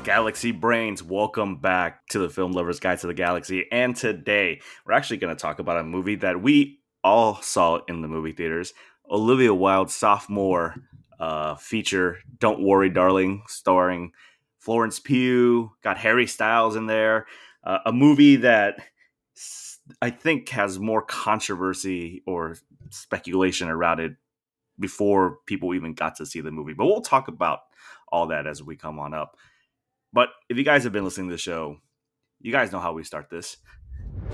Galaxy Brains? Welcome back to the Film Lovers Guide to the Galaxy. And today, we're actually going to talk about a movie that we all saw in the movie theaters. Olivia Wilde's sophomore feature, Don't Worry, Darling, starring Florence Pugh, got Harry Styles in there. A movie that I think has more controversy or speculation around it before people even got to see the movie. But we'll talk about all that as we come on up. But if you guys have been listening to the show, you guys know how we start this.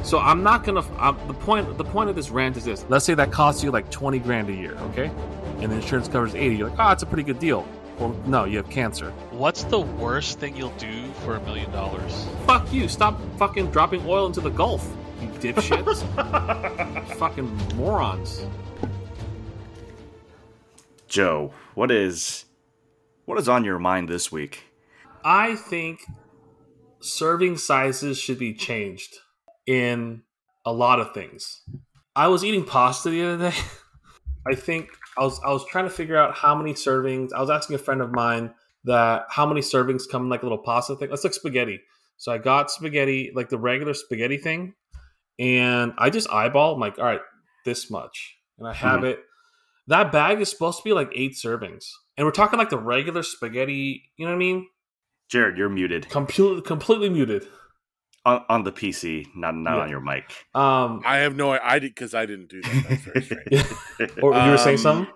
So I'm not gonna. The point of this rant is this. Let's say that costs you like $20,000 a year, okay? And the insurance covers $80,000. You're like, oh, it's a pretty good deal. Well, no, you have cancer. What's the worst thing you'll do for $1 million? Fuck you! Stop fucking dropping oil into the Gulf, you dipshits. Fucking morons. Joe, what is on your mind this week? I think serving sizes should be changed in a lot of things. I was eating pasta the other day. I think I was trying to figure out how many servings. I was asking a friend of mine that how many servings come in like a little pasta thing. Let's like spaghetti. So I got spaghetti, like the regular spaghetti thing, and I just eyeballed. I'm like, all right, this much, and I have it. That bag is supposed to be like 8 servings, and we're talking like the regular spaghetti. You know what I mean? Jared, you're muted. Completely muted. On the PC, not on your mic. I have no idea because I didn't do that. That's very strange. Or you were saying something?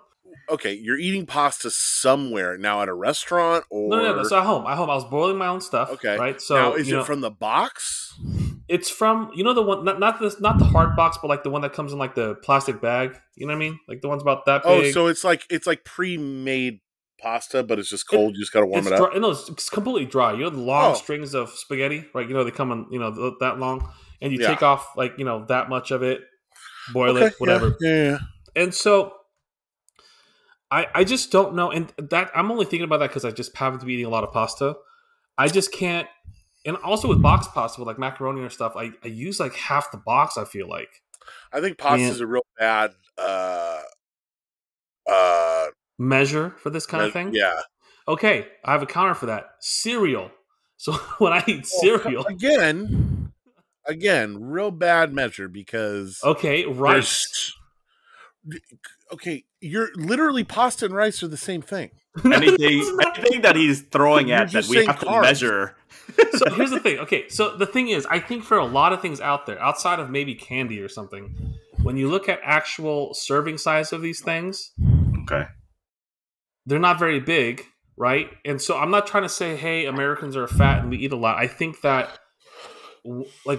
Okay, you're eating pasta somewhere now at a restaurant or no. So at home. I was boiling my own stuff. Okay, right. So now, is it from the box? It's from the one not the hard box, but like the one that comes in like the plastic bag. You know what I mean? Like the ones about that big. Oh, so it's like pre-made pasta, but it's just cold. You just got to warm it up. No, it's completely dry. You know the long strings of spaghetti, right? You know they come in that long, and you take off like that much of it, boil it, whatever. Yeah. And so I just don't know, and that I'm only thinking about that because I just happen to be eating a lot of pasta. I just can't, and also with box pasta with like macaroni or stuff, I use like half the box. I feel like I think pasta is a real bad measure for this kind of thing. Yeah. Okay, I have a counter for that. Cereal. So when I eat cereal, again, real bad measure because rice. Okay, you're literally pasta and rice are the same thing. Anything that he's throwing at that we have to measure. So here's the thing. Okay, so the thing is, I think for a lot of things out there, outside of maybe candy or something, when you look at actual serving size of these things, they're not very big, right? And so I'm not trying to say, hey, Americans are fat and we eat a lot. I think that, I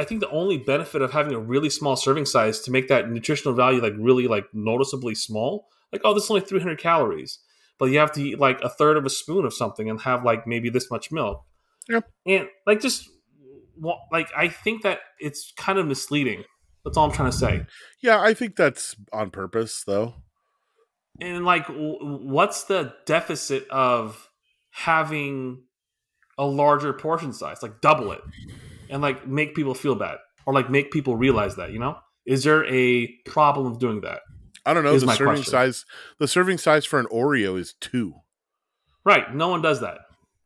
think the only benefit of having a really small serving size to make that nutritional value like really like noticeably small, like, oh, this is only 300 calories, but you have to eat like a third of a spoon of something and have like maybe this much milk. Yep. And I think that it's kind of misleading. That's all I'm trying to say. Yeah, I think that's on purpose, though. And like, what's the deficit of having a larger portion size? Like, double it, and like make people feel bad, or like make people realize that. Is there a problem of doing that? I don't know. The serving size for an Oreo is 2. Right. No one does that.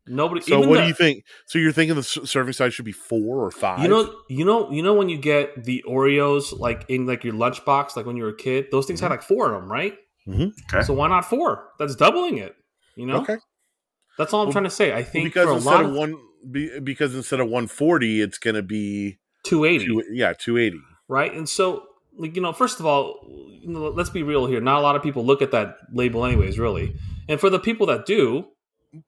Nobody. So what do you think? So you're thinking the serving size should be 4 or 5? You know when you get the Oreos like in like your lunchbox, like when you were a kid, those things had like 4 of them, right? Mm-hmm. Okay. So why not 4? That's doubling it. Okay. That's all I'm trying to say. I think because for a lot because instead of 140, it's going to be 280. 280. Right, and so first of all, let's be real here. Not a lot of people look at that label, anyways. Really, and for the people that do,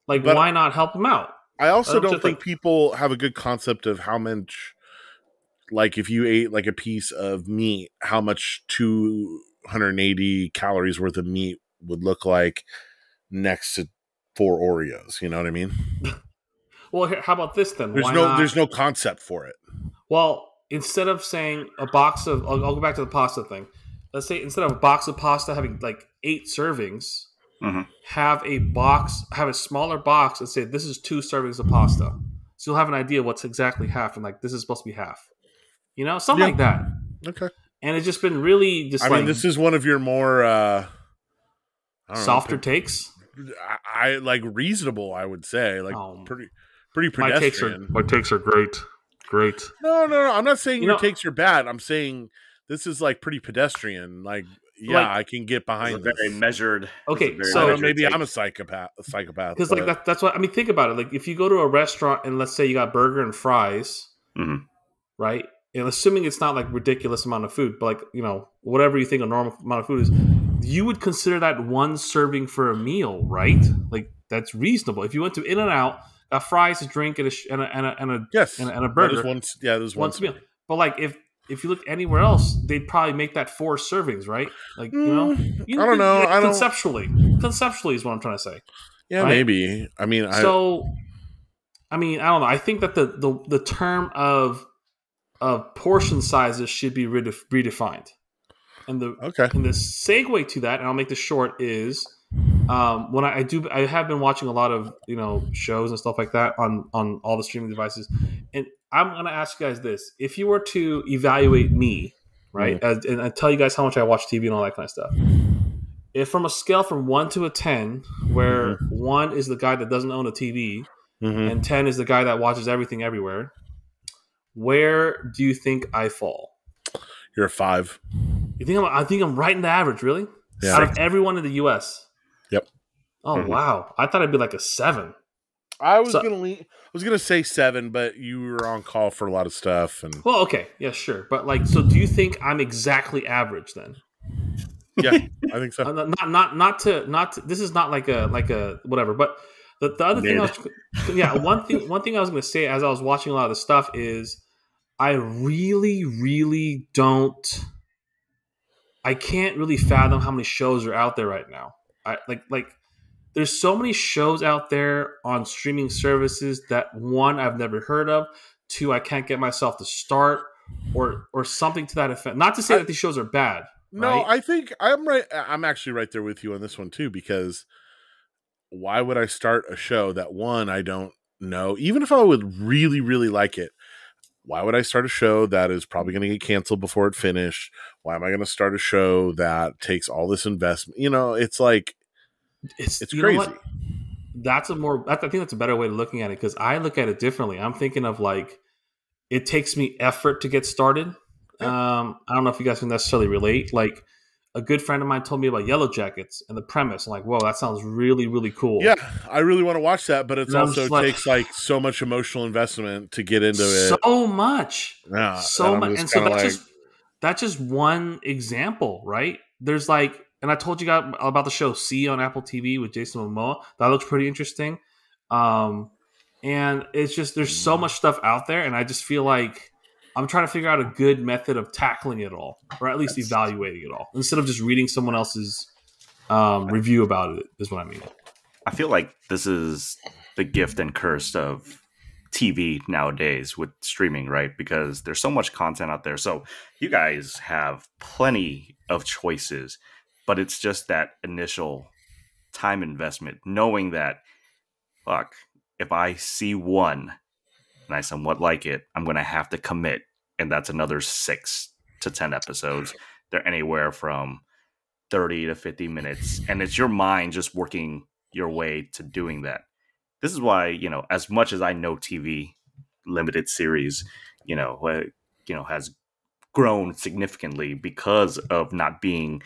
why not help them out? I also don't think people have a good concept of how much, like, if you ate like a piece of meat, how much 280 calories worth of meat would look like next to 4 Oreos. You know what I mean? Well, how about this then? There's no concept for it. Well, instead of saying a box of, I'll go back to the pasta thing. Let's say instead of a box of pasta having like 8 servings, have a smaller box and say this is 2 servings of pasta. So you'll have an idea what's exactly half, and like this is supposed to be half. Something like that. Okay. And it's just been really I mean, this is one of your more softer takes. I like reasonable. I would say like pretty my pedestrian. takes are great. Great. No. I'm not saying You your know- takes are bad. I'm saying this is like pretty pedestrian. Like, yeah, Like- I can get It's behind a very this. measured. Okay, it's a very so- I know measured maybe take. I'm a psychopath. Because but- like that's what I mean. Think about it. Like if you go to a restaurant and let's say you got burger and fries, Mhm. right? And assuming it's not like ridiculous amount of food, but like whatever you think a normal amount of food is, you would consider that one serving for a meal, right? Like that's reasonable. If you went to In-N-Out, got fries, a drink, and a yes, and a burger, That is one, yeah, there's one once a meal. But like if you look anywhere else, they'd probably make that 4 servings, right? Like I don't know. like, I don't. conceptually is what I'm trying to say. Yeah, right? maybe. I mean, I don't know. I think that the term of portion sizes should be redefined. And the segue to that, and I'll make this short, is when I have been watching a lot of shows and stuff like that on all the streaming devices, and I'm gonna ask you guys this: if you were to evaluate me, right, and I tell you guys how much I watch TV and all that kind of stuff, if from a scale from 1 to a 10, where 1 is the guy that doesn't own a TV, and 10 is the guy that watches everything everywhere, where do you think I fall? You're a 5. You think I think I'm right in the average, really? Yeah. Out of everyone in the US. Yep. Oh wow. I thought I'd be like a 7. I was gonna say 7, but you were on call for a lot of stuff, and well, okay, yeah, sure. But like, so do you think I'm exactly average then? yeah, I think so. Not to this is not like a whatever, but the other thing one thing I was gonna say as I was watching a lot of the stuff is I really don't. I can't really fathom how many shows are out there right now. I like there's so many shows out there on streaming services that 1, I've never heard of, 2, I can't get myself to start, or something to that effect. Not to say that these shows are bad. No, right? I think I'm right. I'm actually right there with you on this one too, because why would I start a show that 1, I don't know, even if I would really, really like it? Why would I start a show that is probably going to get canceled before it finished? Why am I going to start a show that takes all this investment? It's like, it's crazy. I think that's a better way of looking at it, because I look at it differently. I'm thinking of like, it takes me effort to get started. I don't know if you guys can necessarily relate. Like, a good friend of mine told me about Yellow Jackets and the premise. I'm like, whoa, that sounds really, really cool. Yeah, I really want to watch that, but it And also takes like so much emotional investment to get into it. So much. Yeah, so much. And so that's just one example, right? There's like, and I told you guys about the show C on Apple TV with Jason Momoa. That looks pretty interesting. And it's just, there's so much stuff out there, and I just feel like I'm trying to figure out a good method of tackling it all, or at least evaluating it all, instead of just reading someone else's review about it, is what I mean. I feel like this is the gift and curse of TV nowadays with streaming, right? Because there's so much content out there. So you guys have plenty of choices, but it's just that initial time investment, knowing that, fuck, if I see one and I somewhat like it, I'm going to have to commit. And that's another 6 to 10 episodes. They're anywhere from 30 to 50 minutes. And it's your mind just working your way to doing that. This is why, as much as I know TV limited series, has grown significantly because of not being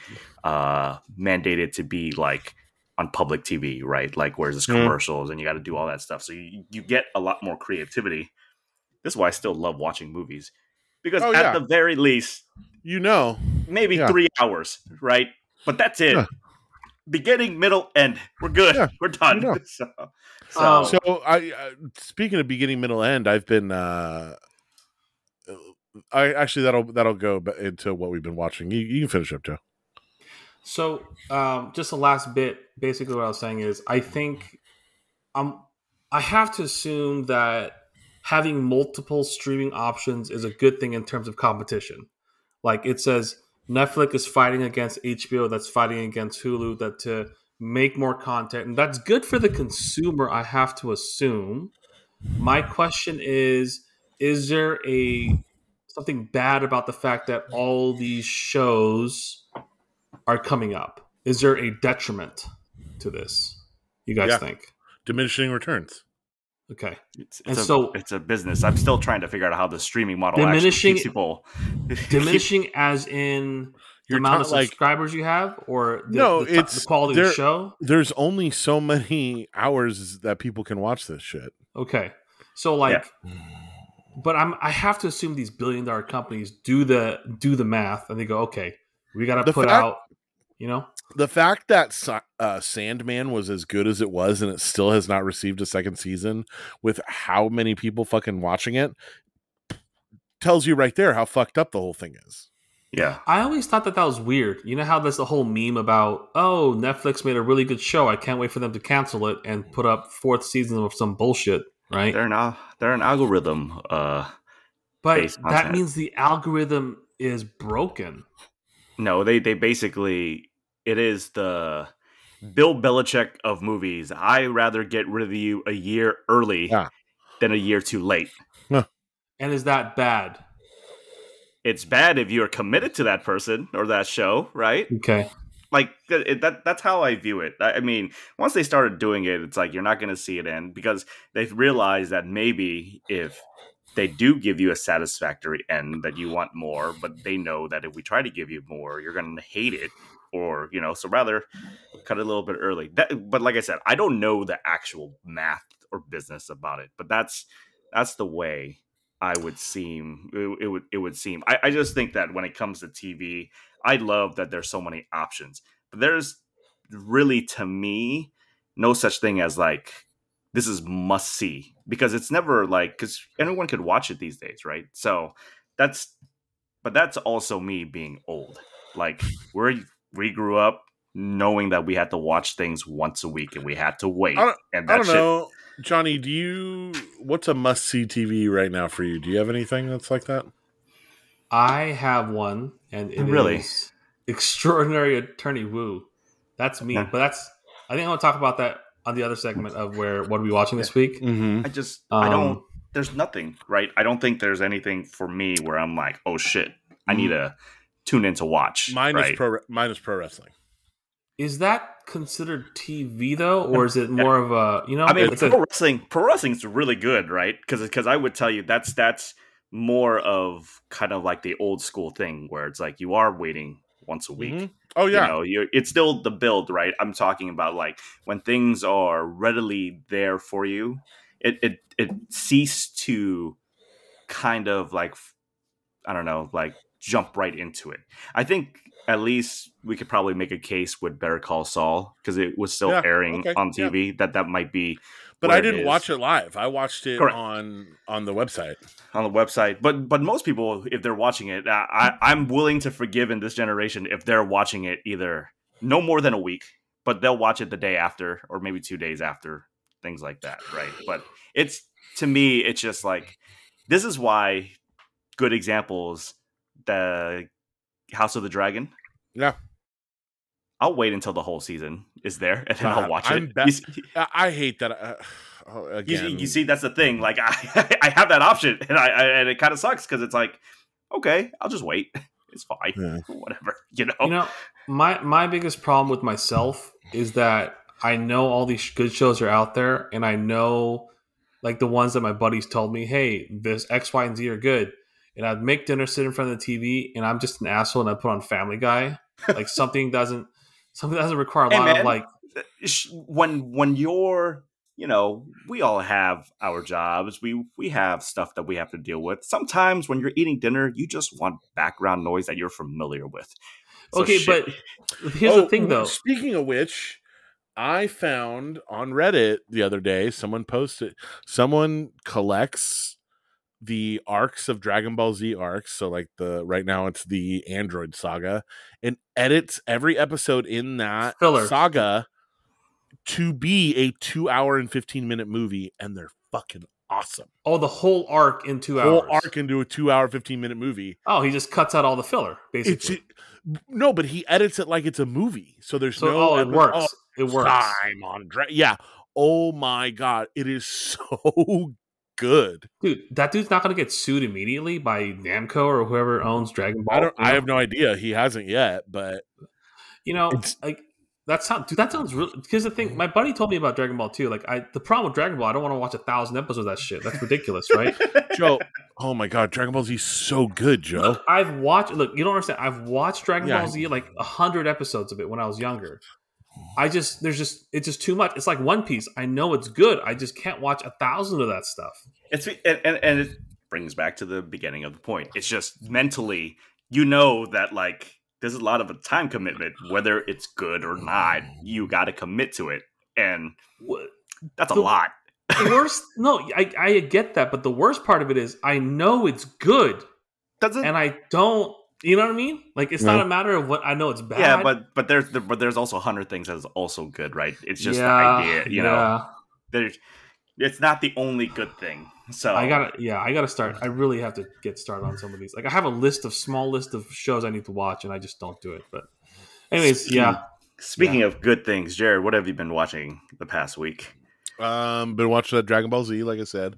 mandated to be like on public TV, right? Like, where's this commercials and you got to do all that stuff. So you get a lot more creativity. This is why I still love watching movies, because at the very least, maybe 3 hours, right? But that's it. Yeah. Beginning, middle, end. We're good. Yeah, we're done. So I speaking of beginning, middle, end, I've been I actually that'll go into what we've been watching. You can finish up, Joe. So just the last bit, basically what I was saying is, I think I have to assume that having multiple streaming options is a good thing in terms of competition. Like, it says Netflix is fighting against HBO, that's fighting against Hulu, that to make more content, and that's good for the consumer, I have to assume. My question is there something bad about the fact that all these shows are coming up? Is there a detriment to this? You guys think? Diminishing returns. Okay. It's a business. I'm still trying to figure out how the streaming model diminishing actually keeps people diminishing as in the amount of subscribers you have, or the quality of the show. There's only so many hours that people can watch this shit. Okay, so but I have to assume these billion-dollar companies do the math and they go, okay, we got to put out, The fact that Sandman was as good as it was and it still has not received a second season with how many people fucking watching it tells you right there how fucked up the whole thing is. Yeah. I always thought that was weird. You know how there's a whole meme about, oh, Netflix made a really good show. I can't wait for them to cancel it and put up fourth season of some bullshit, right? They're an algorithm. But that means the algorithm is broken. No, they basically, it is the Bill Belichick of movies. I rather get rid of you a year early than a year too late. Huh. And is that bad? It's bad if you're committed to that person or that show, right? Okay. Like that's how I view it. I mean, once they started doing it, it's like you're not going to see it end because they've realized that maybe if they do give you a satisfactory end, that you want more, but they know that if we try to give you more, you're going to hate it, or so rather cut it a little bit early. But like I said, I don't know the actual math or business about it, but that's the way I would seem. It would seem. I just think that when it comes to TV, I love that there's so many options. But there's really, to me, no such thing as like this is must see, because it's never like, because anyone could watch it these days, right? So that's also me being old. Like we grew up knowing that we had to watch things once a week and we had to wait. I don't know. Johnny, what's a must-see TV right now for you? Do you have anything that's like that? I have one, and it is Extraordinary Attorney Woo. That's me. But I think I want to talk about that on the other segment of what are we watching this week? Mm-hmm. I don't, there's nothing, right? I don't think there's anything for me where I'm like, oh shit, I need to tune in to watch. Mine is pro wrestling. Is that considered TV though, or is it more of a I mean, pro wrestling is really good, right? Because I would tell you that's more of kind of like the old school thing where it's like you are waiting once a week. Mm-hmm. Oh yeah, it's still the build, right? I'm talking about like when things are readily there for you, it ceased to kind of like, I don't know, like jump right into it. I think at least we could probably make a case with Better Call Saul because it was still airing on TV. Yeah. That might be. But I didn't watch it live. I watched it on the website. On the website, but most people, if they're watching it, I'm willing to forgive in this generation if they're watching it either no more than a week, but they'll watch it the day after or maybe 2 days after, things like that, right? But to me, it's just like, this is why good examples, the House of the Dragon. Yeah. I'll wait until the whole season is there and then I'll watch it. I hate that. Again, you see, that's the thing. Like I have that option, and it kind of sucks because it's like, okay, I'll just wait. It's fine, whatever. My biggest problem with myself is that I know all these good shows are out there, and I know like the ones that my buddies told me, hey, this X, Y, and Z are good, and I'd make dinner, sit in front of the TV, and I'm just an asshole, and I put on Family Guy, like something doesn't require a lot of like when you're. We all have our jobs. We have stuff that we have to deal with. Sometimes when you're eating dinner, you just want background noise that you're familiar with. So okay, but here's the thing, though. Speaking of which, I found on Reddit the other day, someone collects the arcs of Dragon Ball Z arcs. So like right now it's the Android saga, and edits every episode in that saga to be a 2 hour and 15-minute movie, and they're fucking awesome. Oh, the whole arc in 2 hours. Whole arc into a 2 hour, 15-minute movie. Oh, he just cuts out all the filler, basically. No, but he edits it like it's a movie. So there's it works. It works. Yeah. Oh my God. It is so good. Dude, that dude's not going to get sued immediately by Namco or whoever owns Dragon Ball. I have no idea. He hasn't yet, but it's like That sounds really. Because the thing, my buddy told me about Dragon Ball too. Like, the problem with Dragon Ball, I don't want to watch 1,000 episodes of that shit. That's ridiculous, right? Joe, oh my god, Dragon Ball Z is so good, Joe. Look, I've watched. Look, you don't understand. I've watched Dragon Ball Z like 100 episodes of it when I was younger. It's just too much. It's like One Piece. I know it's good. I just can't watch 1,000 of that stuff. It's and it brings back to the beginning of the point. It's just mentally, you know that like there's a lot of a time commitment, whether it's good or not. You got to commit to it, and that's a lot. The worst, no, I get that, but the worst part of it is I know it's good, and I don't. You know what I mean? Like, it's not a matter of what I know it's bad. Yeah, but there's also 100 things that's also good, right? It's just the idea, you know. It's not the only good thing. So I gotta start. I really have to get started on some of these. Like, I have a small list of shows I need to watch, and I just don't do it. But anyways, Speaking of good things, Jared, what have you been watching the past week? Been watching that Dragon Ball Z, like I said.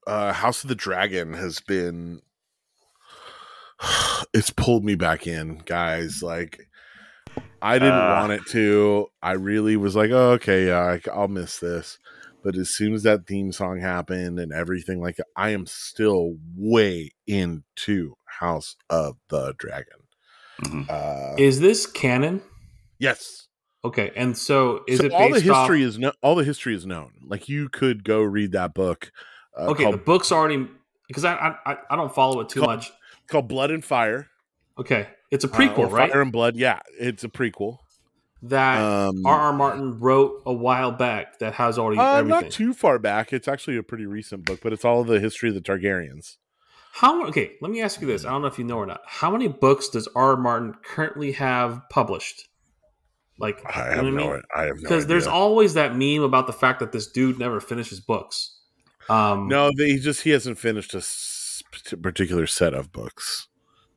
House of the Dragon has been. It's pulled me back in, guys. Like, I didn't want it to. I really was like, oh, okay, yeah, I'll miss this. But as soon as that theme song happened and everything, like, I am still way into House of the Dragon. Mm-hmm. Is this canon? Yes. Okay, and so is it all based the history off... all the history is known. Like, you could go read that book. Okay, the book's already, because I don't follow it too much. It's called Blood and Fire. Okay, it's a prequel, right? Fire and Blood, yeah, it's a prequel that R.R. Martin wrote a while back. That has already everything. Not too far back. It's actually a pretty recent book, but it's all the history of the Targaryens. Okay, let me ask you this. I don't know if you know or not. How many books does R.R. Martin currently have published? Like, I have no idea. Because there's always that meme about the fact that this dude never finishes books. No, he hasn't finished a particular set of books.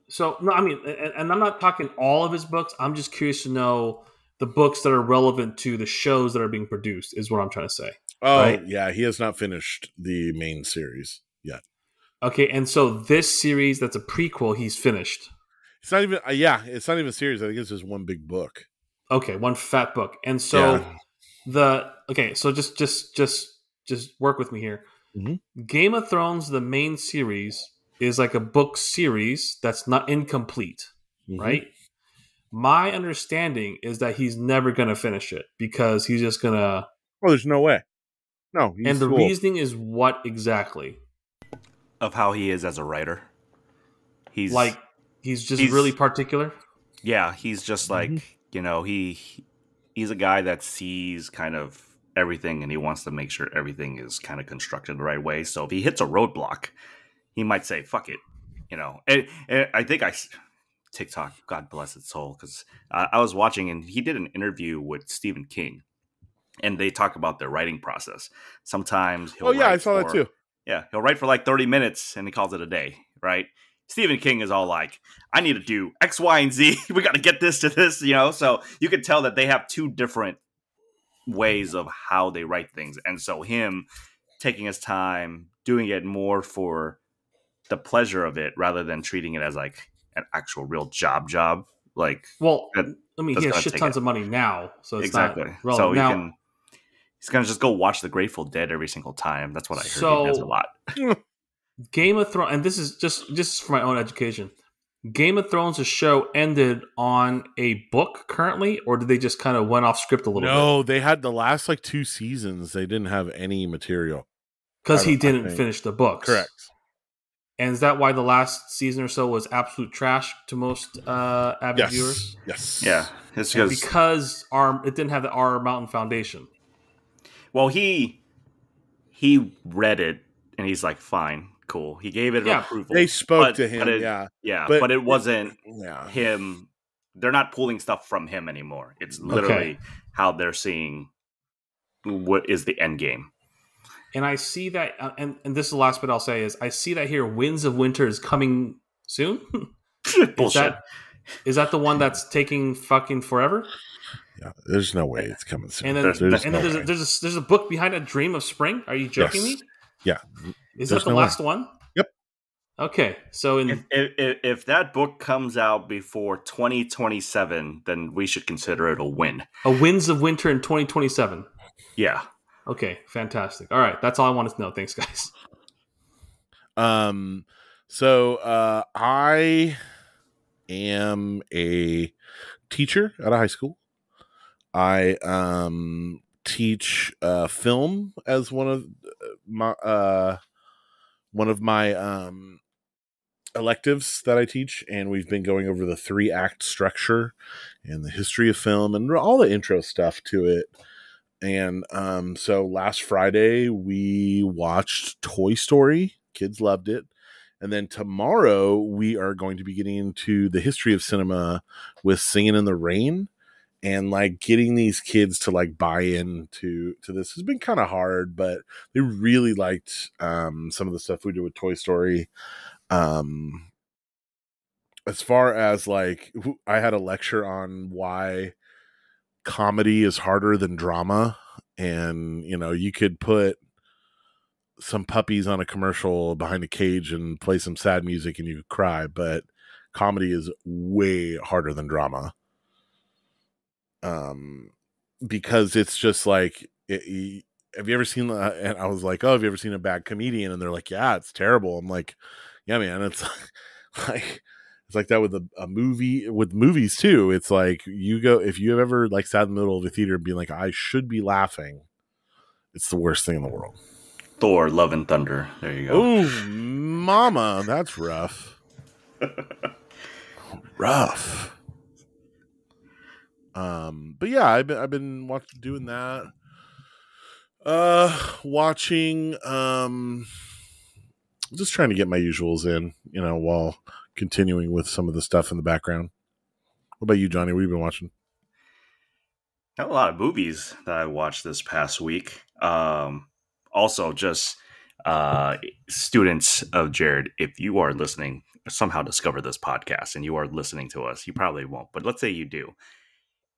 So, no, I mean, and I'm not talking all of his books. I'm just curious to know the books that are relevant to the shows that are being produced is what I'm trying to say. Oh, right? Yeah, he has not finished the main series yet. Okay, and so this series that's a prequel, he's finished. It's not even, it's not even a series. I think it's just one big book. Okay, one fat book. And so so just work with me here. Mm-hmm. Game of Thrones, the main series, is like a book series that's not incomplete, right? My understanding is that he's never going to finish it because he's just going to... Oh, there's no way. No. And the reasoning is what exactly? Of how he is as a writer. He's just really particular? Yeah, he's just like, you know, he's a guy that sees kind of everything and he wants to make sure everything is kind of constructed the right way. So if he hits a roadblock, he might say, fuck it, you know. And I think TikTok, God bless its soul, because I was watching and he did an interview with Stephen King and they talk about their writing process. Sometimes he'll I saw that too. Yeah, he'll write for like 30 minutes and he calls it a day, right? Stephen King is all like, I need to do X, Y, and Z. We got to get this to this, you know? So you can tell that they have two different ways of how they write things. And so him taking his time, doing it more for the pleasure of it rather than treating it as like an actual real job. Like, well, I mean, he has shit tons of money now. So it's exactly. Not relevant. So he's going to just go watch The Grateful Dead every single time. That's what I heard he does a lot. Game of Thrones, and this is just for my own education. Game of Thrones, the show, ended on a book currently, or did they just kind of went off script a little bit? No, they had the last like 2 seasons. They didn't have any material because he didn't finish the books. Correct. And is that why the last season or so was absolute trash to most avid viewers? Yes. Yeah. It's because it didn't have the R Mountain Foundation. Well, he read it and he's like, fine, cool. He gave it an approval. They spoke to him, but it wasn't him. They're not pulling stuff from him anymore. It's literally how they're seeing what is the end game. And I see that, and this is the last bit I'll say is I see that here. Winds of Winter is coming soon. Bullshit. Is that the one that's taking fucking forever? Yeah, there's no way it's coming soon. And then there's a book behind A Dream of Spring. Are you joking me? Yeah. Is that the last one? Yep. Okay, so If that book comes out before 2027, then we should consider it a win. a Winds of Winter in 2027. Yeah. Okay, fantastic. All right, that's all I wanted to know. Thanks, guys. I am a teacher at a high school. I teach film as one of my electives that I teach, and we've been going over the 3-act structure and the history of film and all the intro stuff to it. And so last Friday we watched Toy Story. Kids loved it. And then tomorrow we are going to be getting into the history of cinema with Singing in the Rain. And like getting these kids to like buy into this has been kind of hard, but they really liked some of the stuff we did with Toy Story. As far as like, I had a lecture on why comedy is harder than drama, and you could put some puppies on a commercial behind a cage and play some sad music and you could cry, but comedy is way harder than drama. Because it's just like, have you ever seen, and I was like, oh, have you ever seen a bad comedian? And they're like, yeah, it's terrible. I'm like, yeah, man, it's like that with a movie, with movies too. It's like, if you have ever like sat in the middle of the theater and being like, I should be laughing, it's the worst thing in the world. Thor, Love and Thunder. There you go. Oh, mama, that's rough. Rough. But yeah, I've been doing that. Watching, just trying to get my usuals in, while continuing with some of the stuff in the background. What about you, Johnny? What have you been watching? Got a lot of movies that I watched this past week. Also, just students of Jared, if you are listening, somehow discover this podcast and you are listening to us, you probably won't, but let's say you do.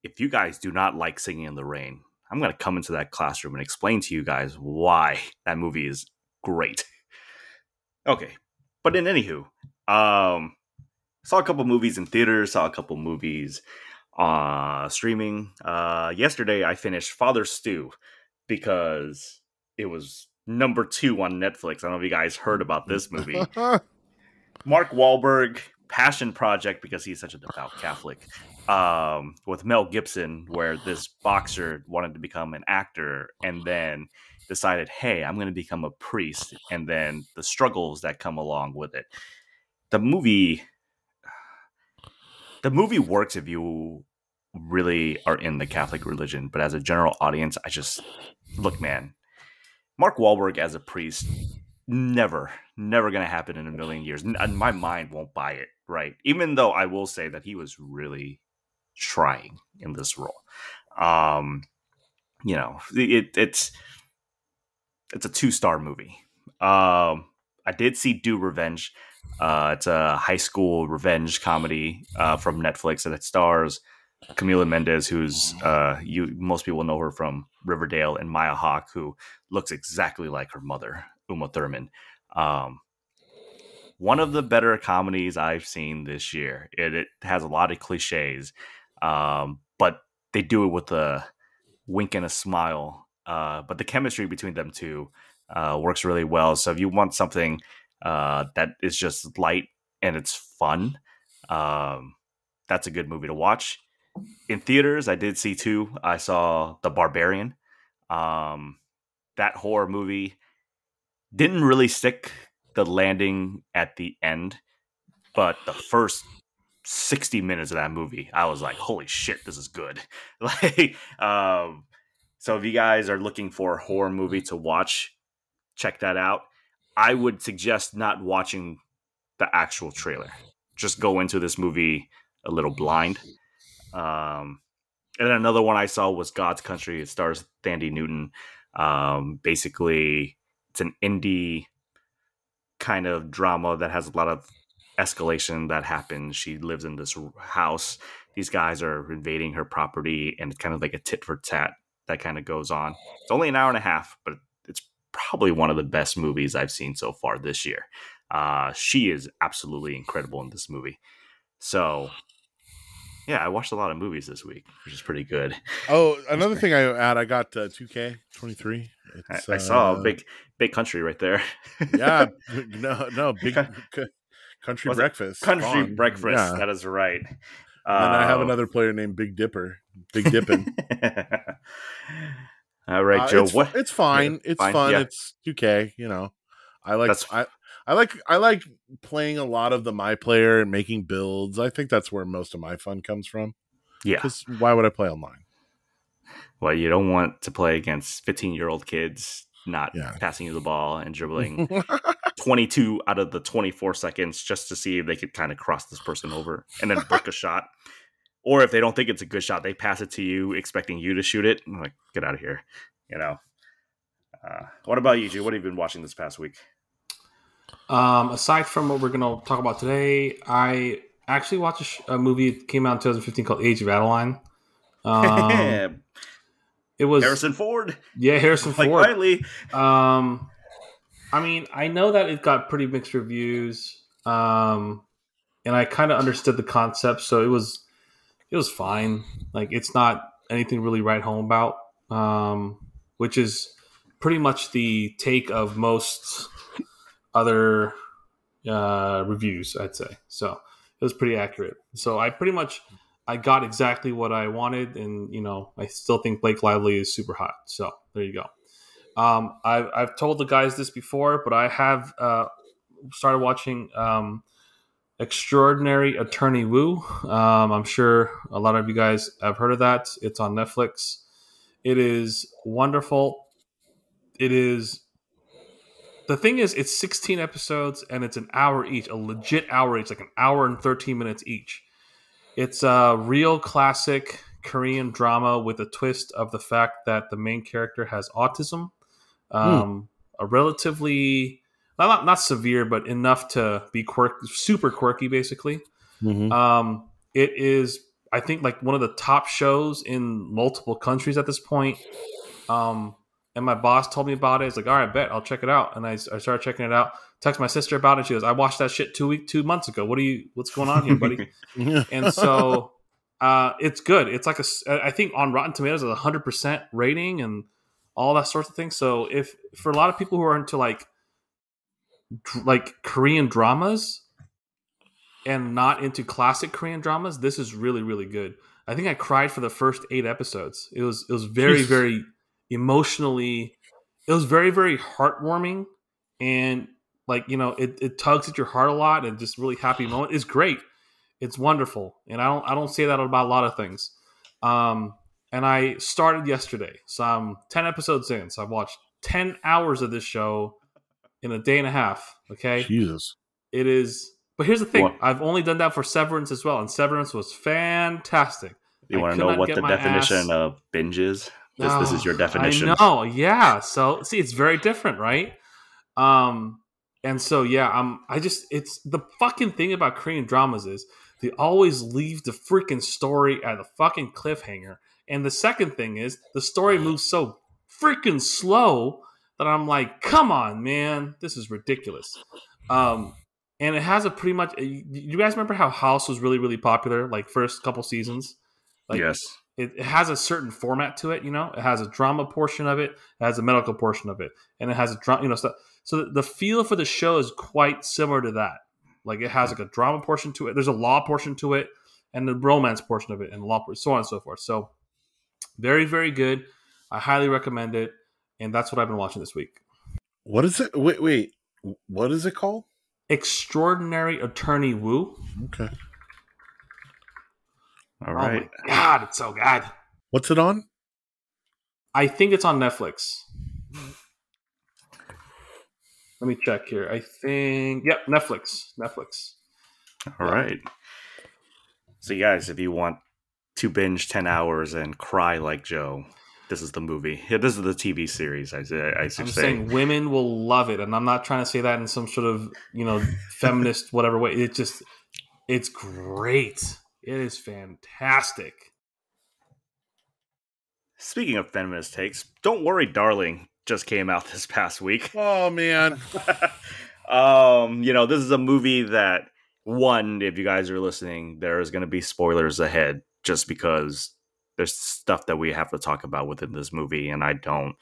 If you guys do not like Singing in the Rain, I'm going to come into that classroom and explain to you guys why that movie is great. Okay, but in anywho, saw a couple movies in theaters, saw a couple movies streaming. Yesterday, I finished Father Stew because it was number 2 on Netflix. I don't know if you guys heard about this movie. Mark Wahlberg, passion project because he's such a devout Catholic. With Mel Gibson, where this boxer wanted to become an actor and then decided, hey, I'm going to become a priest, and then the struggles that come along with it. The movie works if you really are in the Catholic religion, but as a general audience, look, man, Mark Wahlberg as a priest, never going to happen in a million years. And my mind won't buy it, right? Even though I will say that he was really trying in this role. It's a 2-star movie. I did see Do Revenge. It's a high school revenge comedy from Netflix, and it stars Camila Mendes, who's most people know her from Riverdale, and Maya Hawke, who looks exactly like her mother, Uma Thurman. One of the better comedies I've seen this year. It has a lot of cliches, but they do it with a wink and a smile. But the chemistry between them two works really well. So if you want something that is just light and it's fun, that's a good movie to watch. In theaters, I did see 2. I saw The Barbarian. That horror movie didn't really stick the landing at the end, but the first 60 minutes of that movie, I was like, holy shit, this is good. So if you guys are looking for a horror movie to watch, check that out. I would suggest not watching the actual trailer. Just go into this movie a little blind. And then another one I saw was God's Country. It stars Thandie Newton. Basically, it's an indie kind of drama that has a lot of escalation that happens. She lives in this house. These guys are invading her property, and it's kind of like a tit for tat that kind of goes on. It's only an hour and a half, but it's probably one of the best movies I've seen so far this year. She is absolutely incredible in this movie. So, yeah, I watched a lot of movies this week, which is pretty good. Oh, another thing I got 2K23. I saw a big country right there. Yeah, no, big country Was it breakfast. Country Spawn. breakfast. Yeah. That is right. And then I have another player named Big Dipper. Big Dippin'. All right, Joe. It's fine. Yeah, it's fine, fun. yeah. It's 2K. I like playing a lot of the my player and making builds. I think that's where most of my fun comes from. Yeah. Because why would I play online? Well, you don't want to play against 15-year-old kids not passing you the ball and dribbling 22 out of the 24 seconds just to see if they could kind of cross this person over and then brick a shot. Or if they don't think it's a good shot, they pass it to you expecting you to shoot it. I'm like, get out of here. What about you, G? What have you been watching this past week? Aside from what we're going to talk about today, I actually watched a movie that came out in 2015 called Age of Adeline. It was Harrison Ford. Yeah, Harrison Ford. Riley. I mean, I know that it got pretty mixed reviews, and I kind of understood the concept, so it was fine. Like, it's not anything really write home about, which is pretty much the take of most other reviews, I'd say. So it was pretty accurate. So I got exactly what I wanted, and I still think Blake Lively is super hot. So there you go. I've told the guys this before, but I have started watching Extraordinary Attorney Woo. I'm sure a lot of you guys have heard of that. It's on Netflix. It is wonderful. The thing is, it's 16 episodes and it's an hour each, a legit hour each, like an hour and 13 minutes each. It's a real classic Korean drama with a twist of the fact that the main character has autism. A relatively, not severe, but enough to be super quirky, basically. Mm-hmm. It is, I think, like one of the top shows in multiple countries at this point. And my boss told me about it. It's like, all right, bet I'll check it out. And I started checking it out. Text my sister about it. She goes, I watched that shit 2 months ago. What's going on here, buddy? And so it's good. It's like I think on Rotten Tomatoes, it's 100% rating and all that sorts of things. So if for a lot of people who are into like Korean dramas and not into classic Korean dramas, this is really, really good. I think I cried for the first 8 episodes. It was very, very emotionally, it was very, very heartwarming, and it tugs at your heart a lot, and just really happy moment. It's great. It's wonderful. And I don't say that about a lot of things. And I started yesterday, so I'm 10 episodes in. So I've watched 10 hours of this show in a day and a half. Okay. Jesus. It is. But here's the thing. What? I've only done that for Severance as well. And Severance was fantastic. You want to know what the definition of binge is? This is your definition. I know. Yeah. So see, it's very different, right? And so, yeah, it's the fucking thing about Korean dramas is they always leave the freaking story at a fucking cliffhanger. And the second thing is the story moves so freaking slow that I'm like, come on, man, this is ridiculous. And it has a pretty much, you guys remember how House was really, really popular, like first couple seasons? Like, yes. It has a certain format to it, It has a drama portion of it, it has a medical portion of it, and it has a drama, So the feel for the show is quite similar to that. Like it has like a drama portion to it. There's a law portion to it, and the romance portion of it, and so on and so forth. So very, very good. I highly recommend it, and that's what I've been watching this week. What is it? Wait. What is it called? Extraordinary Attorney Woo. Okay. All right. Oh my God, it's so good. What's it on? I think it's on Netflix. Let me check here. I think, yep, Netflix. All right. So, you guys, if you want to binge 10 hours and cry like Joe, this is the movie. Yeah, this is the TV series, I should I'm say. saying women will love it. And I'm not trying to say that in some sort of, feminist whatever way. It's great. It is fantastic. Speaking of feminist takes, Don't Worry, Darling just came out this past week. Oh, man. This is a movie that one, if you guys are listening, there is going to be spoilers ahead, just because there's stuff that we have to talk about within this movie, and I don't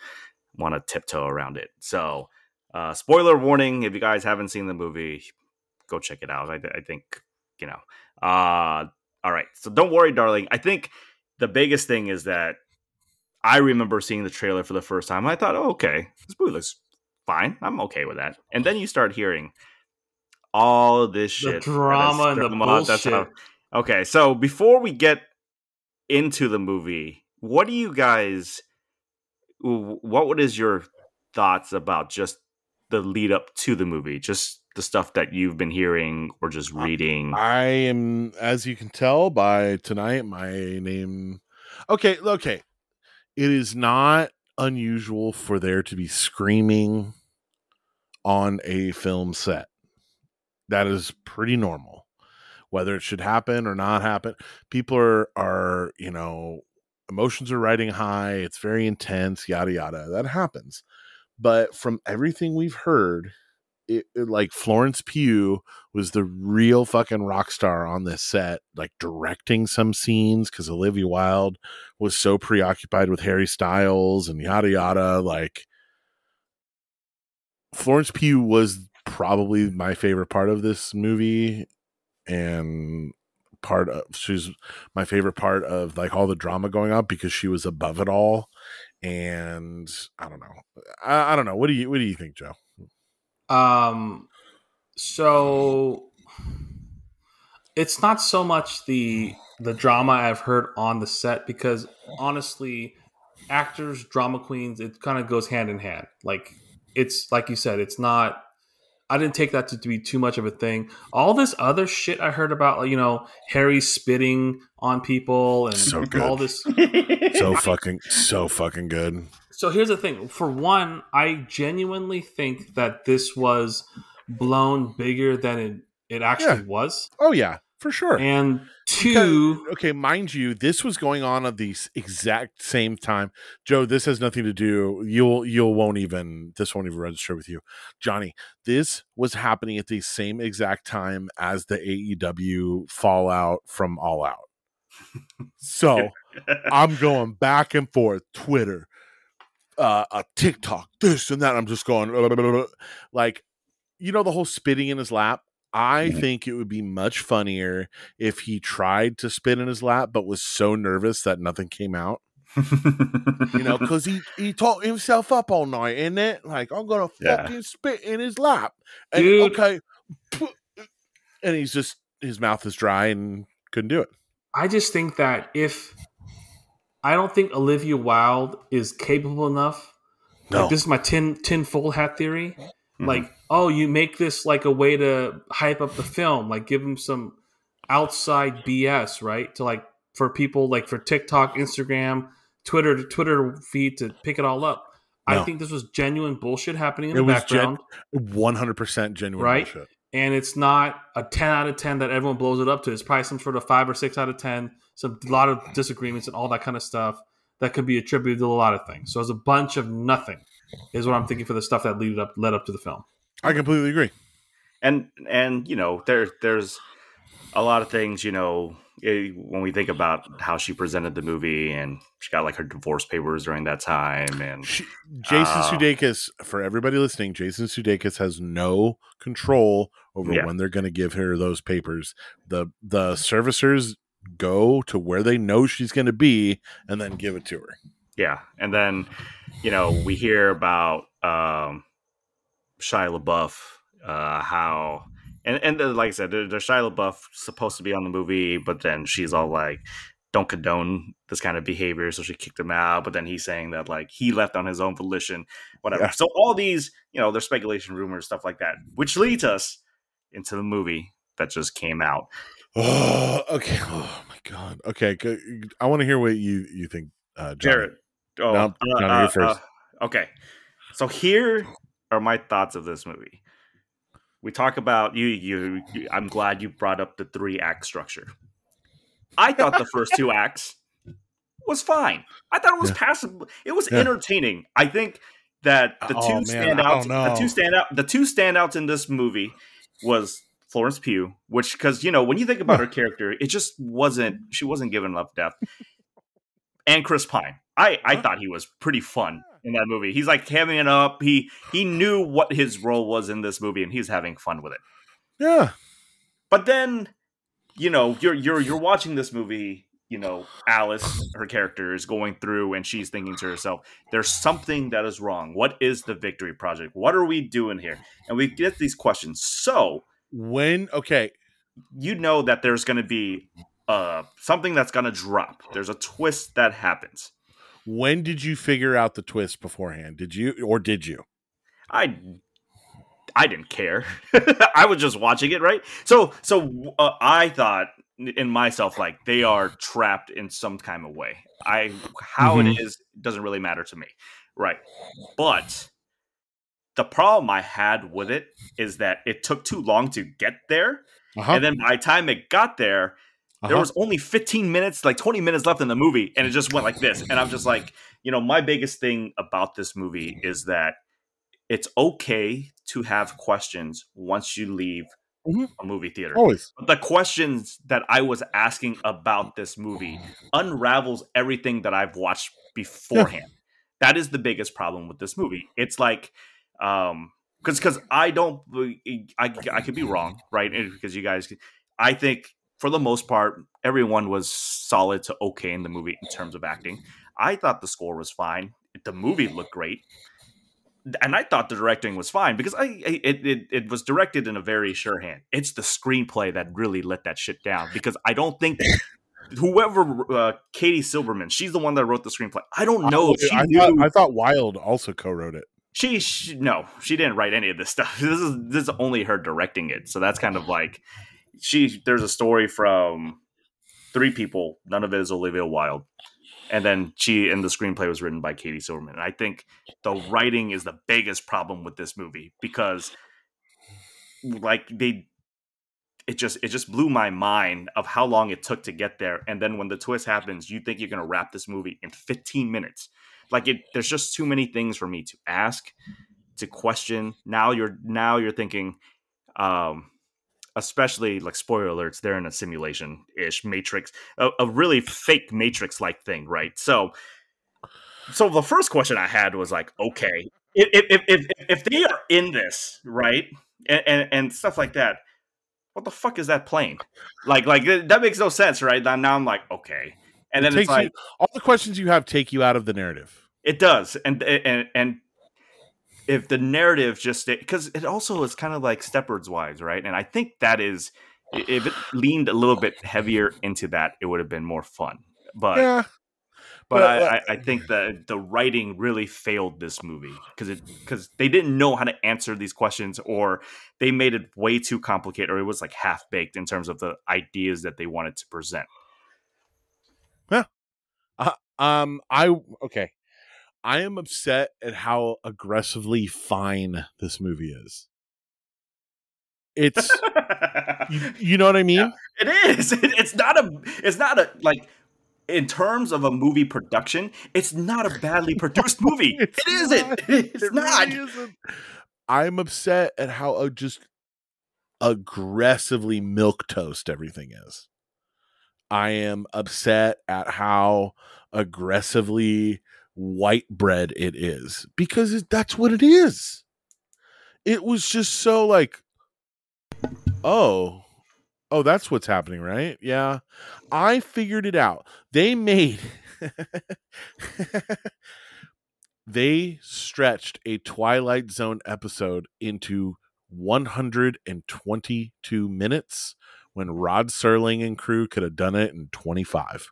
want to tiptoe around it. So, spoiler warning: if you guys haven't seen the movie, go check it out. I think you know. All right, so don't worry, darling. I think the biggest thing is that I remember seeing the trailer for the first time. I thought, oh, okay, this movie looks fine. I'm okay with that. And then you start hearing all this The shit, drama and the bullshit. Okay, so before we get into the movie, what is your thoughts about just the lead up to the movie, just the stuff that you've been hearing or just reading? I am, as you can tell by tonight, my name. Okay. It is not unusual for there to be screaming on a film set. That is pretty normal. Whether it should happen or not happen, people are emotions are riding high. It's very intense, yada yada. That happens. But from everything we've heard, it like Florence Pugh was the real fucking rock star on this set, like directing some scenes, because Olivia Wilde was so preoccupied with Harry Styles and yada yada. Like, Florence Pugh was probably my favorite part of this movie, and she's my favorite part of like all the drama going on, because she was above it all. And I don't know. I don't know. What do you think, Joe? So it's not so much the drama I've heard on the set, because honestly, actors, drama queens, it kind of goes hand in hand. Like, it's like you said, it's not. I didn't take that to be too much of a thing. All this other shit I heard about, Harry spitting on people and So good. all this. so fucking good. So here's the thing. For one, I genuinely think that this was blown bigger than it actually was. Oh yeah, for sure. And two, okay, mind you, this was going on at the exact same time. Joe, this has nothing to do. This won't even register with you, Johnny. This was happening at the same exact time as the AEW fallout from All Out. So I'm going back and forth, Twitter, a TikTok, this and that. I'm just going like, the whole spitting in his lap. I think it would be much funnier if he tried to spit in his lap, but was so nervous that nothing came out. Because he talked himself up all night, isn't it? Like, I'm gonna fucking spit in his lap, and dude, okay, and his mouth is dry and couldn't do it. I just think that I don't think Olivia Wilde is capable enough. No. Like, this is my tinfoil hat theory. Mm-hmm. Like, oh, you make this like a way to hype up the film, like give them some outside BS, right? To like, for people, like for TikTok, Instagram, Twitter feed to pick it all up. No. I think this was genuine bullshit happening in the background. 100% genuine bullshit. And it's not a 10 out of 10 that everyone blows it up to. It's probably some sort of 5 or 6 out of 10. A lot of disagreements and all that kind of stuff that could be attributed to a lot of things. So it's a bunch of nothing is what I'm thinking for the stuff that led up to the film. I completely agree. And there's a lot of things, when we think about how she presented the movie, and she got like her divorce papers during that time. And Jason Sudeikis, for everybody listening, Jason Sudeikis has no control over when they're going to give her those papers. The servicers go to where they know she's going to be and then give it to her. Yeah. And then, we hear about Shia LaBeouf, how... And like I said, there's Shia LaBeouf supposed to be on the movie, but then she's all like, don't condone this kind of behavior, so she kicked him out. But then he's saying that like he left on his own volition, whatever. Yeah. So all these, there's speculation, rumors, stuff like that, which leads us into the movie that just came out. Oh, okay. Oh my God. Okay, I want to hear what you think, Jared. Oh, Johnny, you first. Okay, so here are my thoughts of this movie. We talk about you. I'm glad you brought up the 3-act structure. I thought the first 2 acts was fine. I thought it was passable. It was entertaining. I think that I don't know. the two standouts in this movie was Florence Pugh, which, because when you think about her character, it just she wasn't given enough depth, and Chris Pine. I thought he was pretty fun in that movie. He's like hamming it up. He knew what his role was in this movie, and he's having fun with it. Yeah. But then, you're watching this movie. Alice, her character, is going through, and she's thinking to herself, "There's something that is wrong. What is the Victory Project? What are we doing here?" And we get these questions. So that there's going to be something that's going to drop. There's a twist that happens. When did you figure out the twist beforehand? Did you? I didn't care. I was just watching it, right? So I thought in myself, like, they are trapped in some kind of way. How it is doesn't really matter to me, right? But the problem I had with it is that it took too long to get there, and then by the time it got there, there was only 15 minutes, like 20 minutes left in the movie, and it just went like this. And I'm just like, my biggest thing about this movie is that it's okay to have questions once you leave a movie theater. Always. But the questions that I was asking about this movie unravels everything that I've watched beforehand. That is the biggest problem with this movie. It's like, because I could be wrong, right? Because you guys, I think for the most part, everyone was solid to okay in the movie in terms of acting. I thought the score was fine. The movie looked great. And I thought the directing was fine because it was directed in a very sure hand. It's the screenplay that really let that shit down, because I don't think whoever Katie Silverman, she's the one that wrote the screenplay. I don't know. I thought Wilde also co-wrote it. No, she didn't write any of this stuff. This is only her directing it. So that's kind of like there's a story from 3 people. None of it is Olivia Wilde. And then the screenplay was written by Katie Silverman. And I think the writing is the biggest problem with this movie, because like it just blew my mind of how long it took to get there. And then when the twist happens, you think you're going to wrap this movie in 15 minutes. Like there's just too many things for me to ask, to question. Now you're thinking, especially like spoiler alerts, they're in a simulation-ish Matrix, a really fake Matrix-like thing, right? So the first question I had was like, okay, if they are in this, right, and stuff like that, what the fuck is that plane? Like that makes no sense, right? Now I'm like, okay, and then it's like all the questions you have take you out of the narrative. It does, and if the narrative just, because it also is kind of like Stepford's Wives, right? And I think that is, if it leaned a little bit heavier into that, it would have been more fun. But I think that the writing really failed this movie because they didn't know how to answer these questions, or they made it way too complicated, or it was like half baked in terms of the ideas that they wanted to present. Yeah. I am upset at how aggressively fine this movie is. It's, you know what I mean? Yeah, it is. It's not a like, in terms of a movie production, it's not a badly produced movie. It isn't. It's not. Really isn't. I'm upset at how just aggressively milquetoast everything is. I am upset at how aggressively white bread it is, because that's what it is. It was just so like, oh, that's what's happening, right? Yeah, I figured it out. They stretched a Twilight Zone episode into 122 minutes when Rod Serling and crew could have done it in 25.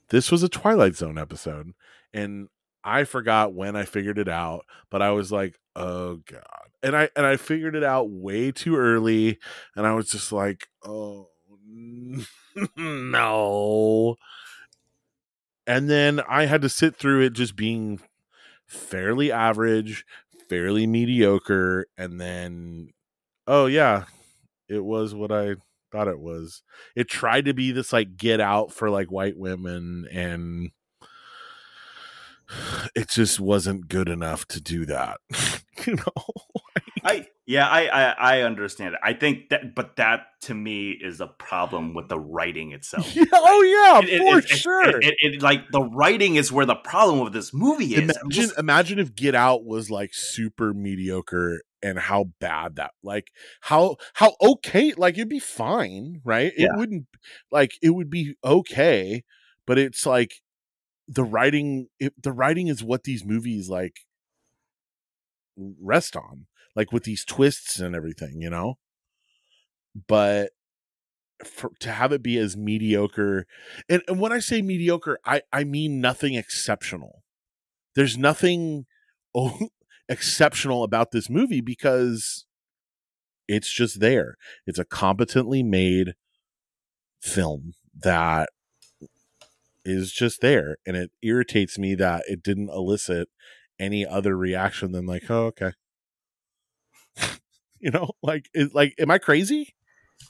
This was a Twilight Zone episode, and I forgot when I figured it out, but I was like, oh God. And I figured it out way too early, and I was just like, oh no. And then I had to sit through it just being fairly average, fairly mediocre, and then, oh yeah, it was what I thought it was. It tried to be this like Get Out for like white women, and it just wasn't good enough to do that. You know, I understand it. I think that to me is a problem with the writing itself. yeah, oh yeah, for sure. Like the writing is where the problem with this movie is. Imagine if Get Out was like super mediocre, and how bad that, like how okay, like it'd be fine, right? Yeah. It wouldn't, like it would be okay, but it's like the writing is what these movies like rest on, like with these twists and everything, you know. But to have it be as mediocre, and when I say mediocre, I mean nothing exceptional. There's nothing exceptional about this movie because it's just there. It's a competently made film that is just there, and it irritates me that it didn't elicit any other reaction than like, oh, okay. You know, like, am I crazy?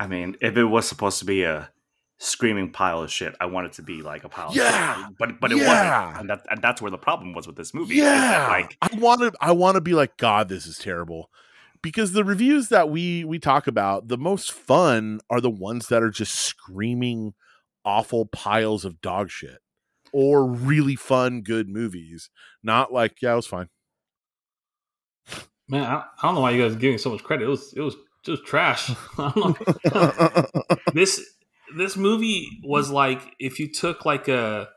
I mean, if it was supposed to be a screaming pile of shit, I want it to be like a pile of Yeah. shit. But it wasn't. And that's where the problem was with this movie. is Yeah. that, like, I want to be like, God, this is terrible. Because the reviews that we talk about, the most fun are the ones that are just screaming awful piles of dog shit, or really fun, good movies. Not like, yeah, it was fine. Man, I don't know why you guys are giving so much credit. It was just trash. This movie was like if you took like a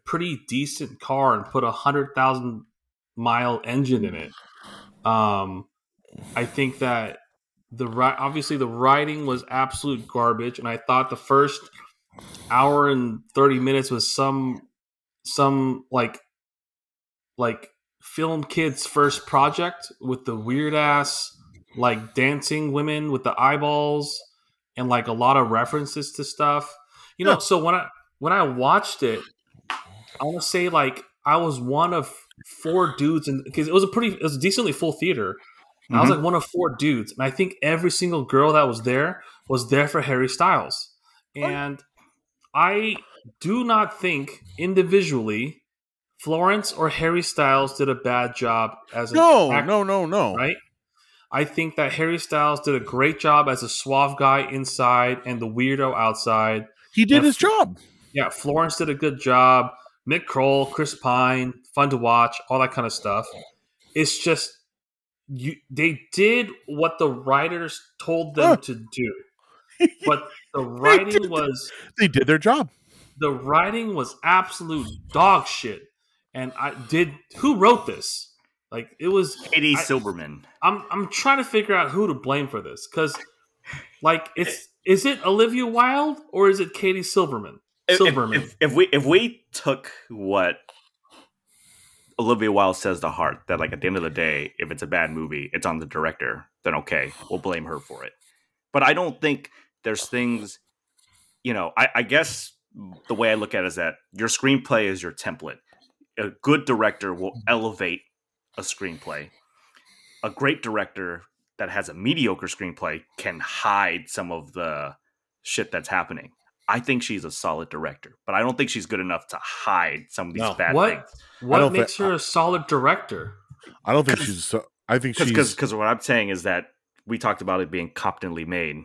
pretty decent car and put 100,000-mile engine in it. I think that obviously the writing was absolute garbage, and I thought the first hour and 30 minutes was some like film kids' first project with the weird ass like dancing women with the eyeballs and like a lot of references to stuff. You know, so when I watched it, I want to say like I was one of 4 dudes, because it was a decently full theater. And I was like one of 4 dudes, and I think every single girl that was there for Harry Styles. And I do not think individually Florence or Harry Styles did a bad job as an actor. No. Right? I think that Harry Styles did a great job as a suave guy inside and the weirdo outside. He did his job. Yeah, Florence did a good job. Mick Kroll, Chris Pine, fun to watch, all that kind of stuff. It's just they did what the writers told them to do. But the writing they did their job. The writing was absolute dog shit. And who wrote this? Like, it was Katie Silberman. I'm trying to figure out who to blame for this, because like is it Olivia Wilde or is it Katie Silberman? If we took what Olivia Wilde says to heart, that like at the end of the day, if it's a bad movie, it's on the director, then okay, we'll blame her for it. But I don't think there's things, you know, I guess the way I look at it is that your screenplay is your template. A good director will elevate a screenplay. A great director that has a mediocre screenplay can hide some of the shit that's happening. I think she's a solid director, but I don't think she's good enough to hide some of these bad things. What makes her a solid director? I don't think she's. I think she's because what I'm saying is that we talked about it being competently made.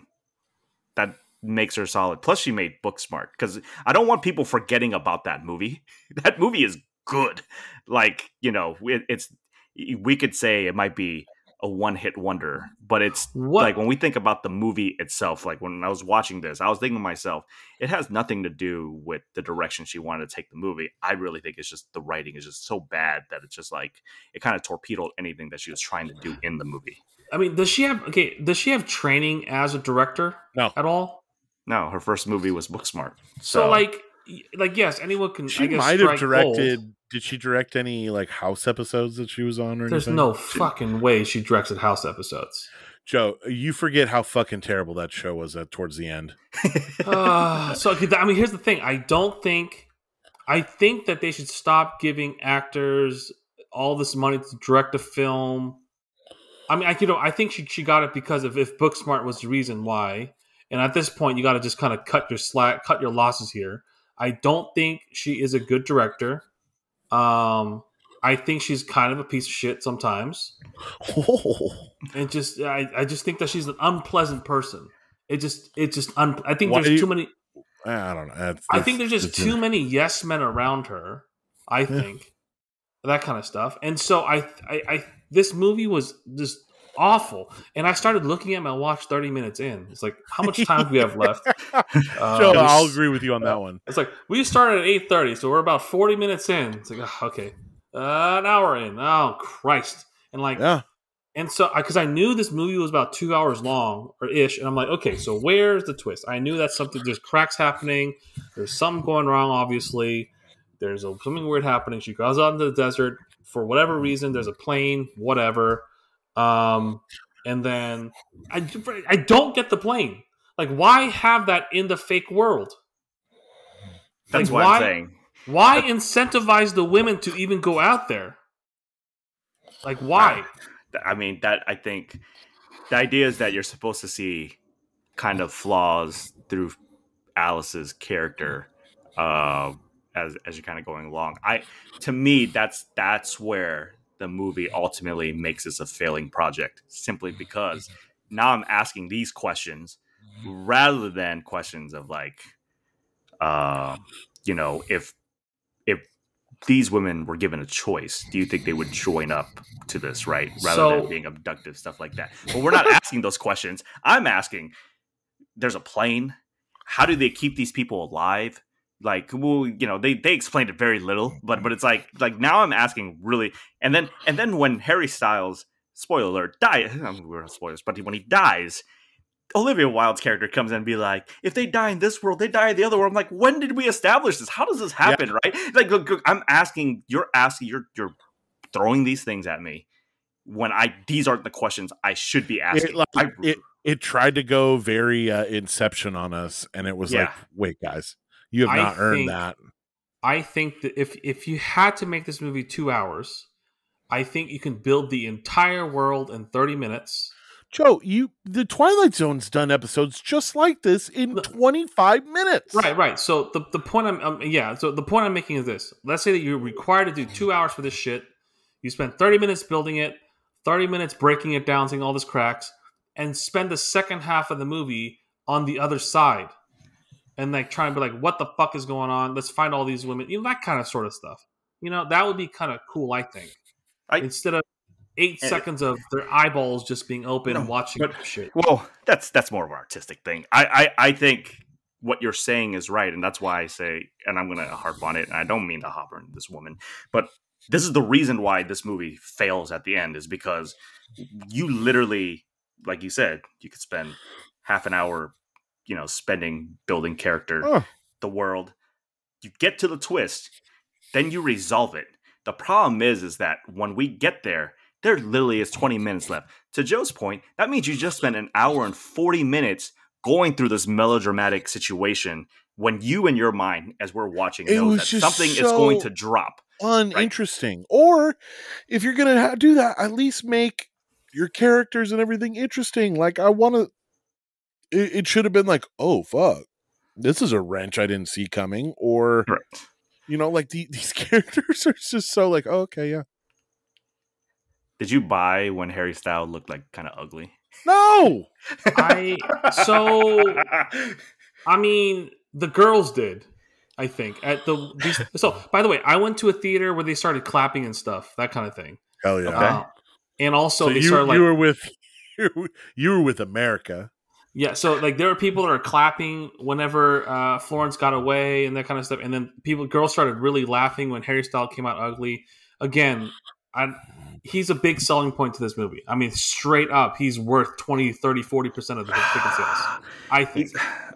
That makes her solid. Plus, she made Booksmart, because I don't want people forgetting about that movie. That movie is good. Like, you know, we could say it might be a one-hit wonder, but it's like when we think about the movie itself, like when I was watching this, I was thinking to myself, it has nothing to do with the direction she wanted to take the movie. I really think it's just the writing is just so bad that it's just like it kind of torpedoed anything that she was trying to do in the movie. I mean, does she have training as a director? No. At all? No, her first movie was Booksmart. So like yes, anyone can. She might have directed. Gold. Did she direct any like House episodes that she was on? Or There's anything? no fucking way she directed House episodes. Joe, you forget how fucking terrible that show was towards the end. So I mean, here's the thing. I think that they should stop giving actors all this money to direct a film. I mean, I think she got it because of if Booksmart was the reason why. And at this point, you got to just kind of cut your losses here. I don't think she is a good director. I think she's kind of a piece of shit sometimes, and I just think that she's an unpleasant person. I think there's too many. I don't know. I think there's just too many yes men around her. I think that kind of stuff, and so this movie was just awful. And I started looking at my watch 30 minutes in. It's like, how much time do we have left? Joe, I'll agree with you on that one. It's like we started at 8:30, so we're about 40 minutes in. It's like, okay, an hour in. Oh Christ! And like, and so because I knew this movie was about 2 hours long or ish, and I'm like, okay, so where's the twist? I knew that there's cracks happening. There's something going wrong. Obviously, there's something weird happening. She goes out into the desert for whatever reason. There's a plane, whatever. And then I don't get the plane. Like, why have that in the fake world? That's what I'm saying. Why incentivize the women to even go out there? Like, why? I mean, I think the idea is that you're supposed to see kind of flaws through Alice's character as you're kind of going along. To me, that's where the movie ultimately makes this a failing project, simply because now I'm asking these questions rather than questions of like, if these women were given a choice, do you think they would join up to this, right? Rather than being abducted, stuff like that. But we're not asking those questions. I'm asking, there's a plane. How do they keep these people alive? Like, well, they explained it very little, but it's like now I'm asking really, and then when Harry Styles, spoiler alert, dies, we're not spoilers, but when he dies, Olivia Wilde's character comes in and be like, if they die in this world, they die in the other world. I'm like, when did we establish this? How does this happen, right? Like, look, I'm asking, you're throwing these things at me when these aren't the questions I should be asking. It tried to go very Inception on us, and it was like, wait, guys, you have not earned that. I think that if you had to make this movie 2 hours, I think you can build the entire world in 30 minutes. Joe, the Twilight Zone's done episodes just like this in 25 minutes. Right. So the point the point I'm making is this. Let's say that you're required to do 2 hours for this shit. You spend 30 minutes building it, 30 minutes breaking it down, seeing all this cracks, and spend the second half of the movie on the other side. And like trying to be like, what the fuck is going on? Let's find all these women. That kind of sort of stuff. That would be kind of cool, I think. Instead of 8 seconds of their eyeballs just being open and watching shit. Well, that's more of an artistic thing. I think what you're saying is right, and that's why I say, and I'm going to harp on it, and I don't mean to hop on this woman, but this is the reason why this movie fails at the end, is because you literally, like you said, you could spend half an hour, spending building character, the world. You get to the twist, then you resolve it. The problem is that when we get there literally is 20 minutes left. To Joe's point, that means you just spent an hour and 40 minutes going through this melodramatic situation when you, in your mind, as we're watching, know that something is going to drop. Uninteresting. Right? Or if you're going to do that, at least make your characters and everything interesting. Like, it should have been like, oh, fuck, this is a wrench I didn't see coming. Or, like these characters are just so like, oh, okay, yeah. Did you buy when Harry Styles looked like kind of ugly? No. I mean, the girls did. I think so. By the way, I went to a theater where they started clapping and stuff, that kind of thing. Hell yeah! Okay. And also, so they started like you were with America. Yeah, so like there were people that are clapping whenever Florence got away and that kind of stuff, and then girls started really laughing when Harry Styles came out ugly. Again, he's a big selling point to this movie. I mean, straight up, he's worth 20, 30, 40% of the ticket sales. I think.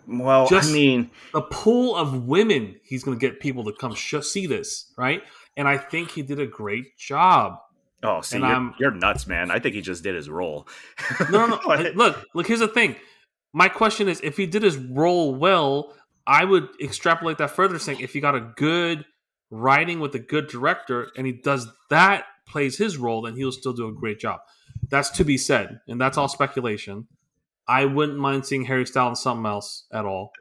Well, just I mean, the pool of women he's going to get people to come see this, right? And I think he did a great job. Oh, see, you're nuts, man. I think he just did his role. No. Look, here's the thing. My question is, if he did his role well, I would extrapolate that further, saying if he got a good writing with a good director and he does that, plays his role, then he'll still do a great job. That's to be said, and that's all speculation. I wouldn't mind seeing Harry Styles in something else at all.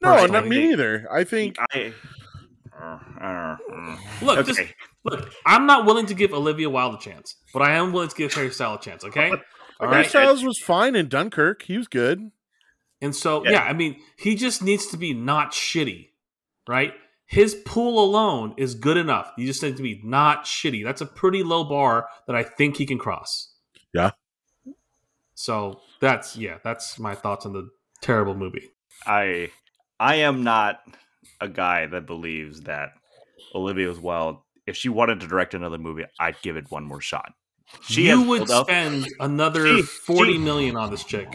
No, not me either. I think. Look, okay. Look, I'm not willing to give Olivia Wilde a chance, but I am willing to give Harry Styles a chance. Okay, all Harry right. Styles was fine in Dunkirk. He was good. And so, yeah, I mean, he just needs to be not shitty, right? His pool alone is good enough. You just need to be not shitty. That's a pretty low bar that I think he can cross. Yeah. So that's my thoughts on the terrible movie. I am not a guy that believes that Olivia Wilde, if she wanted to direct another movie, I'd give it one more shot. You would spend another $40 million on this chick.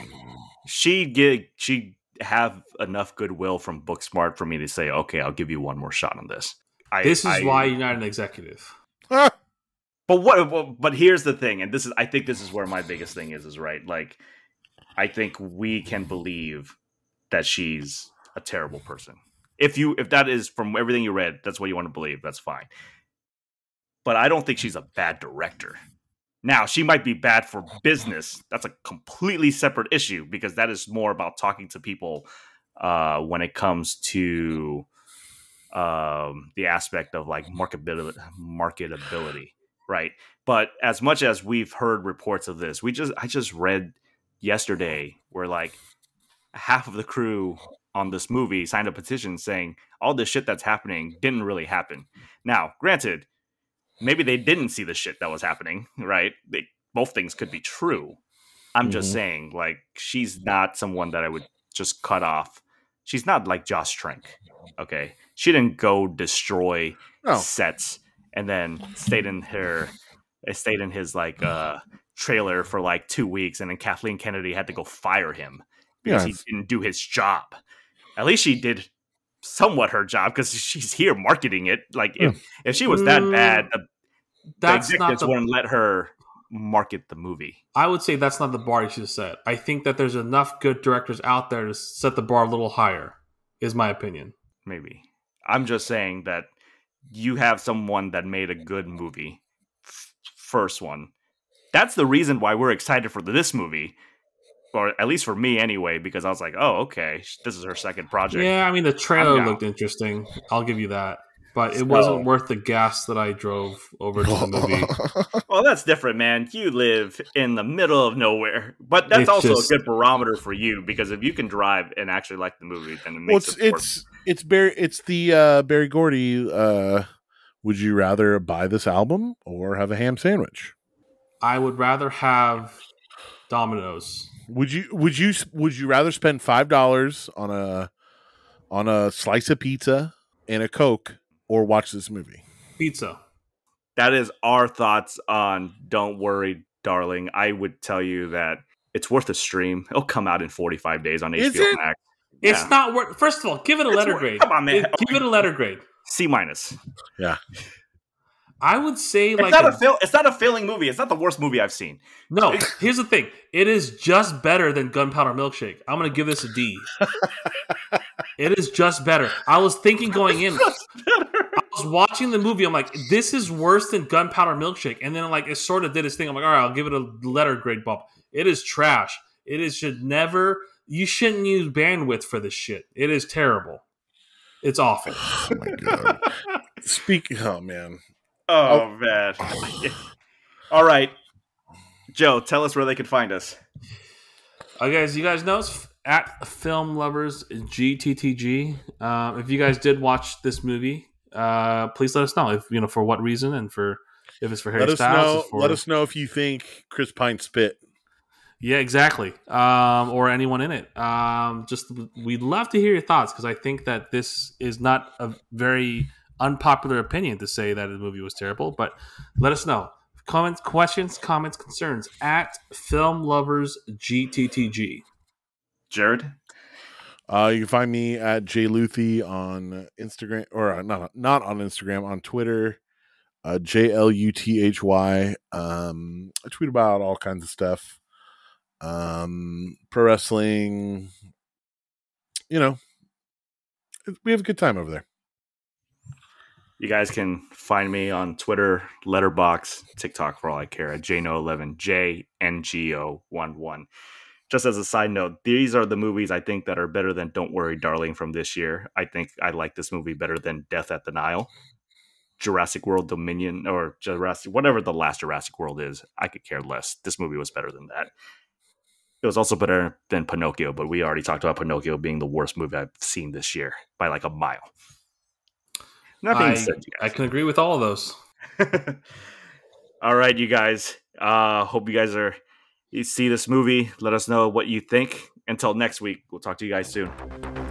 She have enough goodwill from Booksmart for me to say, okay, I'll give you one more shot on this. This is why you're not an executive. But here's the thing, and I think this is where my biggest thing is right. Like, I think we can believe that she's a terrible person. If that is from everything you read, that's what you want to believe, that's fine. But I don't think she's a bad director. Now, she might be bad for business. That's a completely separate issue because that is more about talking to people when it comes to the aspect of like marketability, right? But as much as we've heard reports of this, I just read yesterday where like half of the crew on this movie signed a petition saying all this shit that's happening didn't really happen. Now, granted, maybe they didn't see the shit that was happening, right? Both things could be true. I'm just saying, like, she's not someone that I would just cut off. She's not like Josh Trank, okay? She didn't go destroy sets and then stayed in his like trailer for like 2 weeks, and then Kathleen Kennedy had to go fire him because he didn't do his job. At least she did somewhat her job because she's here marketing it. Like if she was that bad, the executives wouldn't let her market the movie. I would say that's not the bar you should have set. I think that there's enough good directors out there to set the bar a little higher, is my opinion. Maybe. I'm just saying that you have someone that made a good movie, first one. That's the reason why we're excited for this movie. Or at least for me anyway, because I was like, oh, okay, this is her second project. Yeah, I mean, the trailer looked interesting. I'll give you that. But it wasn't worth the gas that I drove over to the movie. Well, that's different, man. You live in the middle of nowhere. But that's also a good barometer for you, because if you can drive and actually like the movie, then it makes it work. It's the Berry Gordy, would you rather buy this album or have a ham sandwich? I would rather have Domino's. Would you rather spend $5 on a slice of pizza and a Coke or watch this movie? Pizza. That is our thoughts on Don't Worry, Darling. I would tell you that it's worth a stream. It'll come out in 45 days on HBO Max. It's not worth. First of all, give it a letter grade. Come on, man. Give it a letter grade. C-. Yeah. I would say it's not a failing movie. It's not the worst movie I've seen. No, here's the thing. It is just better than Gunpowder Milkshake. I'm going to give this a D. It is just better. I was thinking going in. I was watching the movie. I'm like, this is worse than Gunpowder Milkshake. And then like it sort of did its thing. I'm like, all right, I'll give it a letter grade bump. It is trash. You shouldn't use bandwidth for this shit. It is terrible. It's awful. Oh my God. Oh man. Oh, man. All right. Joe, tell us where they can find us. Guys, you guys know it's at Film Lovers GTTG. If you guys did watch this movie, please let us know if for what reason and if it's for Harry Styles. Let us know if you think Chris Pine spit. Yeah, exactly. Or anyone in it. We'd love to hear your thoughts, because I think that this is not a very unpopular opinion to say that the movie was terrible, but let us know. Questions, comments, concerns at Film Lovers GTTG. Jared? You can find me at JLuthy on Instagram, or not on Instagram, on Twitter, JLUTHY. I tweet about all kinds of stuff. Pro wrestling, we have a good time over there. You guys can find me on Twitter, Letterboxd, TikTok for all I care, at JNO11, JNGO11. Just as a side note, these are the movies I think that are better than Don't Worry, Darling from this year. I think I like this movie better than Death at the Nile. Jurassic World Dominion or Jurassic, whatever the last Jurassic World is. I could care less. This movie was better than that. It was also better than Pinocchio, but we already talked about Pinocchio being the worst movie I've seen this year by like a mile. That being said, you I guys. can agree with all of those. All right, you guys. Hope you see this movie. Let us know what you think. Until next week, we'll talk to you guys soon.